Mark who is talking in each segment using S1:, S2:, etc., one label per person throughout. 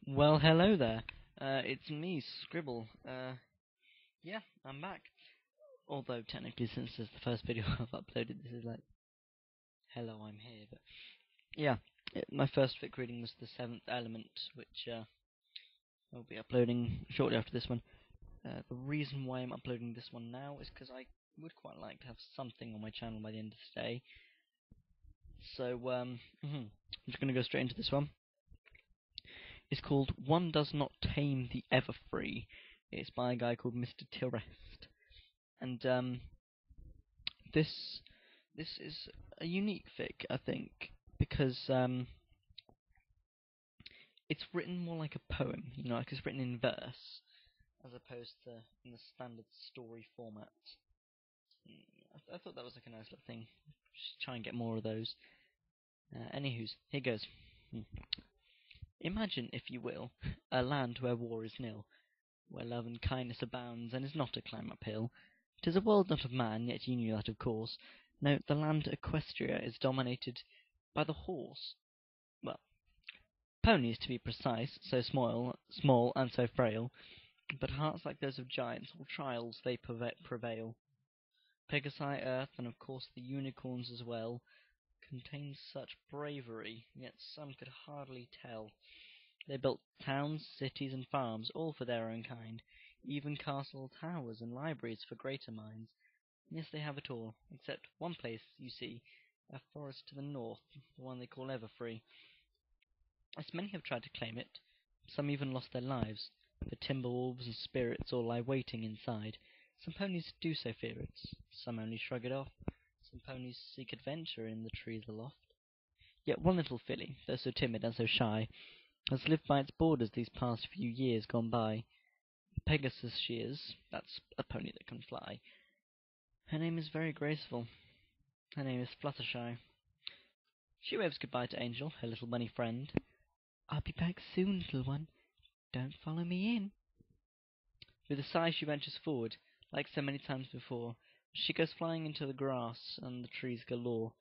S1: Well, hello there. It's me, Scribble. Yeah, I'm back. Although technically, since this is the first video I've uploaded, this is like, hello, I'm here. But yeah, my first fic reading was The Seventh Element, which I'll be uploading shortly after this one. The reason why I'm uploading this one now is because I would quite like to have something on my channel by the end of today. So I'm just going to go straight into this one. It's called One Does Not Tame the Everfree. It's by a guy called Mr.Tryeste. And this is a unique fic, I think, because it's written more like a poem, like it's written in verse, as opposed to in the standard story format. I thought that was like a nice little thing. Just try and get more of those. Anywho's, here goes. Imagine, if you will, a land where war is nil, where love and kindness abounds, and is not a climb uphill. 'Tis a world not of man, yet you knew that, of course. No, the land Equestria is dominated by the horse. Well, ponies to be precise, so small and so frail, but hearts like those of giants, all trials they prevail. Pegasi, earth, and of course the unicorns as well, contains such bravery, yet some could hardly tell. They built towns, cities, and farms, all for their own kind, even castle towers and libraries for greater minds. Yes, they have it all, except one place, you see, a forest to the north, the one they call Everfree. As many have tried to claim it, some even lost their lives, for timber wolves and spirits all lie waiting inside. Some ponies do so fear it, some only shrug it off, some ponies seek adventure in the trees aloft. Yet one little filly, though so timid and so shy, has lived by its borders these past few years gone by. Pegasus she is, that's a pony that can fly. Her name is very graceful. Her name is Fluttershy. She waves goodbye to Angel, her little bunny friend. I'll be back soon, little one. Don't follow me in. With a sigh she ventures forward, like so many times before. She goes flying into the grass and the trees galore.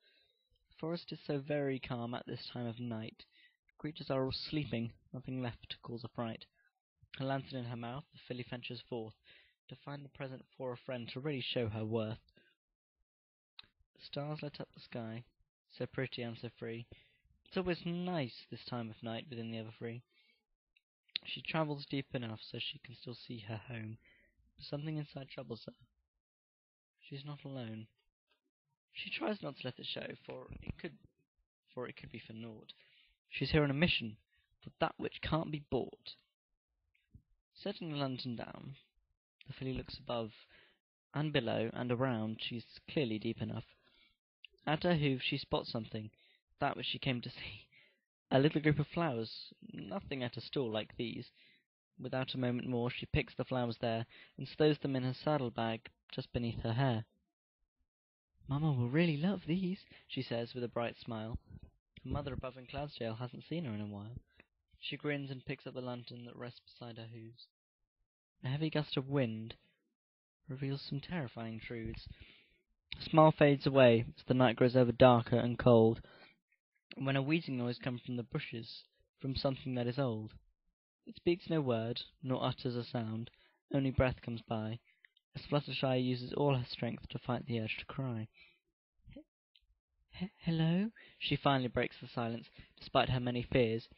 S1: The forest is so very calm at this time of night. Creatures are all sleeping, nothing left to cause a fright. A lantern in her mouth, the filly ventures forth, to find a present for a friend to really show her worth. The stars light up the sky, so pretty and so free. It's always nice this time of night within the Everfree. She travels deep enough so she can still see her home, but something inside troubles her. She's not alone. She tries not to let it show, for it could be for naught. She's here on a mission, for that which can't be bought. Setting the lantern down, the filly looks above, and below, and around. She's clearly deep enough. At her hooves she spots something, that which she came to see. A little group of flowers, nothing at a stall like these. Without a moment more, she picks the flowers there, and stows them in her saddle-bag, just beneath her hair. Mamma will really love these, she says, with a bright smile. Her mother above in Cloudsdale hasn't seen her in a while. She grins and picks up the lantern that rests beside her hooves. A heavy gust of wind reveals some terrifying truths. The smile fades away as the night grows ever darker and cold, when a wheezing noise comes from the bushes, from something that is old. It speaks no word, nor utters a sound, only breath comes by, as Fluttershy uses all her strength to fight the urge to cry. Hello? She finally breaks the silence, despite her many fears.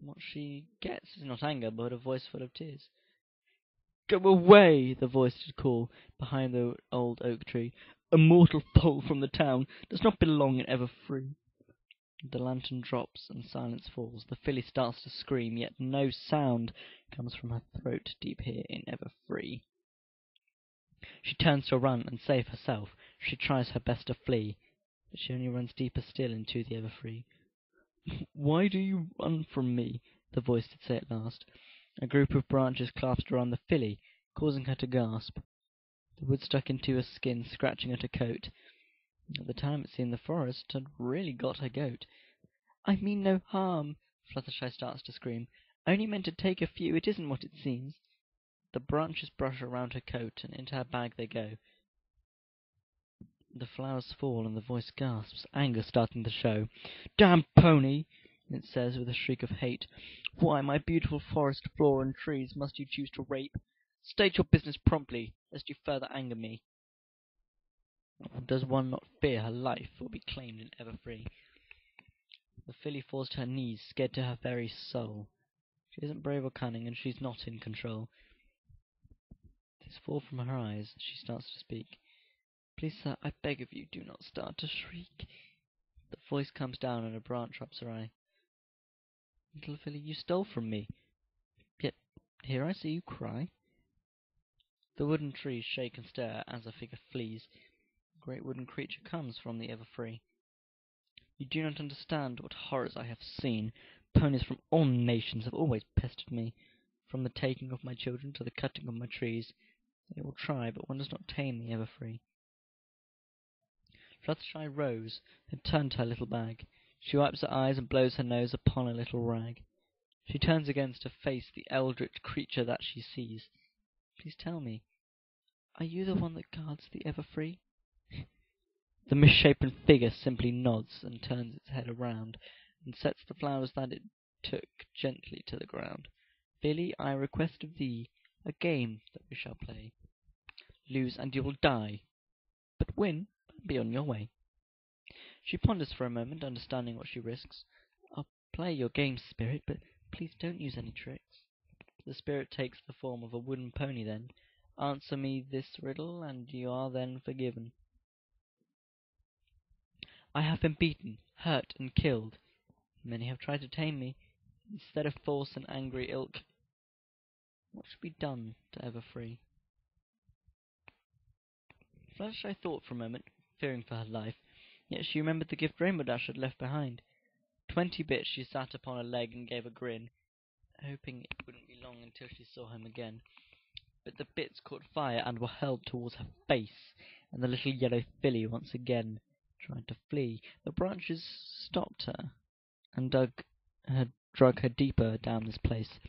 S1: What she gets is not anger, but a voice full of tears. Go away, the voice did call, behind the old oak tree. A mortal foal from the town does not belong in Everfree. The lantern drops and silence falls. The filly starts to scream, yet no sound comes from her throat deep here in Everfree. She turns to run and save herself. She tries her best to flee, but she only runs deeper still into the Everfree. Why do you run from me? The voice did say at last. A group of branches clasped around the filly, causing her to gasp. The wood stuck into her skin, scratching at her coat. At the time it seemed the forest had really got her goat. I mean no harm, Fluttershy starts to scream. I only meant to take a few, it isn't what it seems. The branches brush around her coat, and into her bag they go. The flowers fall, and the voice gasps, anger starting to show. Damn pony! It says with a shriek of hate, "Why, my beautiful forest floor and trees must you choose to rape? State your business promptly, lest you further anger me." Does one not fear her life will be claimed in Everfree? The filly falls to her knees, scared to her very soul. She isn't brave or cunning, and she's not in control. Tears fall from her eyes as she starts to speak. "Please, sir, I beg of you, do not start to shriek." The voice comes down and a branch wraps her eye. "Little filly, you stole from me, yet here I see you cry." The wooden trees shake and stir as a figure flees. A great wooden creature comes from the Everfree. "You do not understand what horrors I have seen. Ponies from all nations have always pestered me. From the taking of my children to the cutting of my trees, they all try, but one does not tame the Everfree." Fluttershy rose and turned to her little bag. She wipes her eyes and blows her nose upon a little rag. She turns again to face the eldritch creature that she sees. "Please tell me, are you the one that guards the Everfree?" The misshapen figure simply nods and turns its head around and sets the flowers that it took gently to the ground. "Filly, I request of thee a game that we shall play. Lose and you will die, but win and be on your way." She ponders for a moment, understanding what she risks. "I'll play your game, spirit, but please don't use any tricks." The spirit takes the form of a wooden pony then. "Answer me this riddle, and you are then forgiven. I have been beaten, hurt, and killed. Many have tried to tame me. Instead of force and angry ilk, what should be done to Everfree?" Fluttershy thought for a moment, fearing for her life, yet she remembered the gift Rainbow Dash had left behind. 20 bits she sat upon a leg and gave a grin, hoping it wouldn't be long until she saw him again. But the bits caught fire and were hurled towards her face, and the little yellow filly once again tried to flee. The branches stopped her and drug her deeper down this place.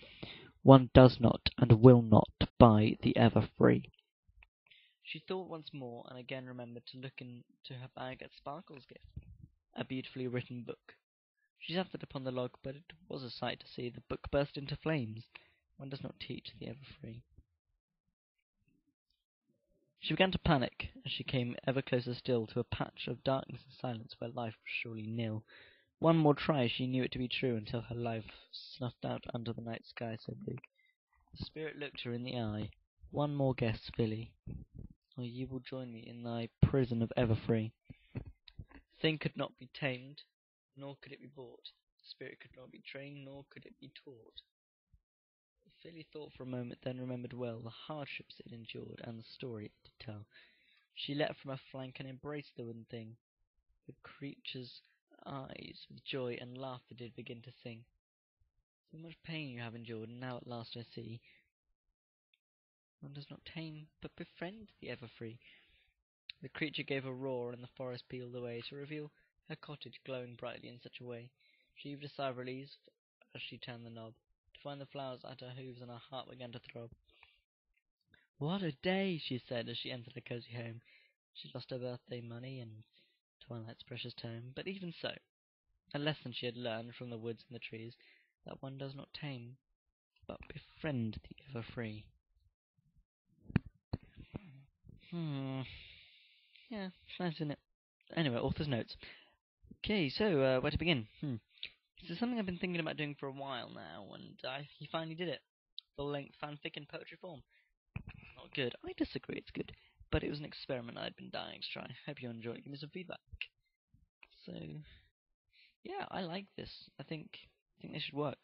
S1: One does not and will not buy the Everfree. She thought once more, and again remembered to look into her bag at Sparkle's gift, a beautifully written book. She sat it upon the log, but it was a sight to see. The book burst into flames. One does not teach the Everfree. She began to panic as she came ever closer still to a patch of darkness and silence where life was surely nil. One more try, she knew it to be true, until her life snuffed out under the night sky so blue. The spirit looked her in the eye. "One more guess, filly, or you will join me in thy prison of Everfree. Thing could not be tamed, nor could it be bought. The spirit could not be trained, nor could it be taught." The filly thought for a moment, then remembered well the hardships it endured and the story it did tell. She leapt from her flank and embraced the wooden thing. The creature's eyes with joy and laughter did begin to sing. "So much pain you have endured, and now at last I see one does not tame but befriend the Everfree." The creature gave a roar, and the forest peeled away to reveal her cottage glowing brightly in such a way. She heaved a sigh of relief as she turned the knob, to find the flowers at her hooves, and her heart began to throb. "What a day!" she said as she entered her cozy home. She lost her birthday money and Twilight's precious tome, but even so, a lesson she had learned from the woods and the trees, that one does not tame but befriend the Everfree. Yeah, it's nice, isn't it? Anyway, author's notes. Okay, so where to begin? This is something I've been thinking about doing for a while now, and he finally did it. Full-length fanfic in poetry form. Not good. I disagree, it's good. But it was an experiment I'd been dying to try. Hope you enjoy it. Give me some feedback. So, yeah, I like this. I think this should work.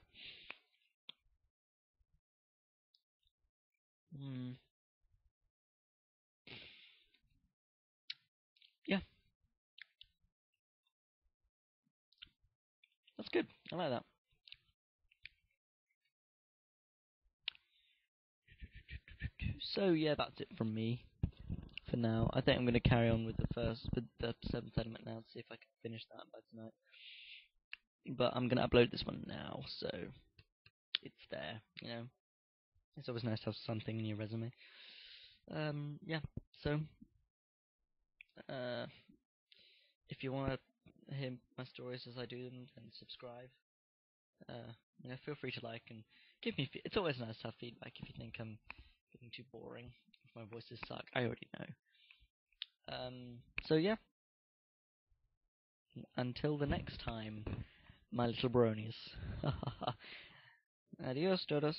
S1: Yeah, that's good. I like that. So yeah, that's it from me for now. I think I'm going to carry on with the seventh element now to see if I can finish that by tonight. But I'm going to upload this one now, so it's there. It's always nice to have something in your resume. Yeah. So if you want to hear my stories as I do them, then subscribe. feel free to like and give me. It's always nice to have feedback if you think I'm getting too boring. If my voices suck, I already know. So yeah. Until the next time, my little bronies. Adios, todos.